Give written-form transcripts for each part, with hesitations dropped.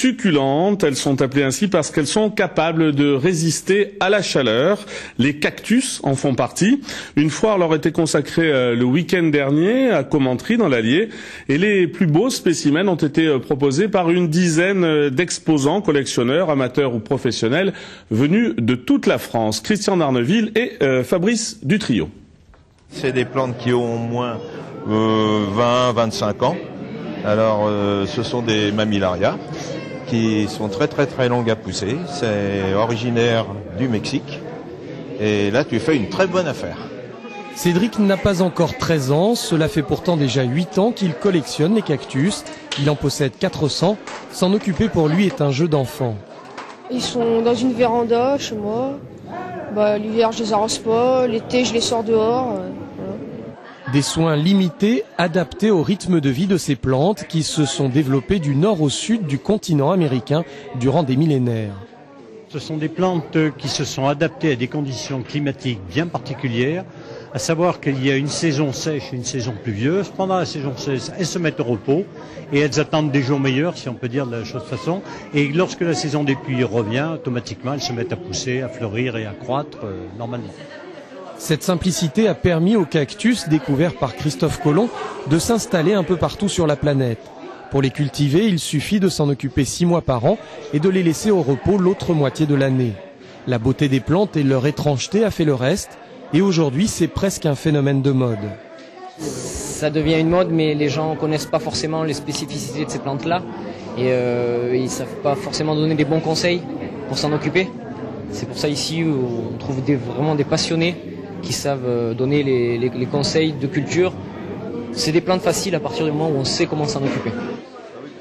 succulentes. Elles sont appelées ainsi parce qu'elles sont capables de résister à la chaleur. Les cactus en font partie. Une foire leur était consacrée le week-end dernier à Commentry dans l'Allier. Et les plus beaux spécimens ont été proposés par une dizaine d'exposants, collectionneurs, amateurs ou professionnels venus de toute la France. Christian d'Arneville et Fabrice Dutrio. C'est des plantes qui ont au moins 20-25 ans. Alors ce sont des mammillaria qui sont très longues à pousser. C'est originaire du Mexique. Et là tu fais une très bonne affaire. Cédric n'a pas encore 13 ans, cela fait pourtant déjà 8 ans qu'il collectionne les cactus. Il en possède 400. S'en occuper pour lui est un jeu d'enfant. Ils sont dans une véranda chez moi. L'hiver je les arrose pas, l'été je les sors dehors. Voilà. Des soins limités, adaptés au rythme de vie de ces plantes qui se sont développées du nord au sud du continent américain durant des millénaires. Ce sont des plantes qui se sont adaptées à des conditions climatiques bien particulières, à savoir qu'il y a une saison sèche et une saison pluvieuse. Pendant la saison sèche, elles se mettent au repos et elles attendent des jours meilleurs, si on peut dire de la chose de façon. Et lorsque la saison des pluies revient, automatiquement, elles se mettent à pousser, à fleurir et à croître normalement. Cette simplicité a permis aux cactus, découverts par Christophe Colomb, de s'installer un peu partout sur la planète. Pour les cultiver, il suffit de s'en occuper 6 mois par an et de les laisser au repos l'autre moitié de l'année. La beauté des plantes et leur étrangeté a fait le reste, et aujourd'hui c'est presque un phénomène de mode. Ça devient une mode, mais les gens ne connaissent pas forcément les spécificités de ces plantes-là, et ils ne savent pas forcément donner des bons conseils pour s'en occuper. C'est pour ça ici où on trouve vraiment des passionnés qui savent donner les conseils de culture. C'est des plantes faciles à partir du moment où on sait comment s'en occuper.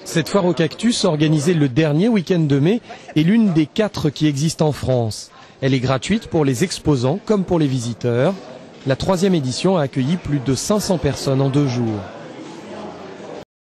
Cette foire aux cactus, organisée le dernier week-end de mai, est l'une des 4 qui existent en France. Elle est gratuite pour les exposants comme pour les visiteurs. La 3e édition a accueilli plus de 500 personnes en 2 jours.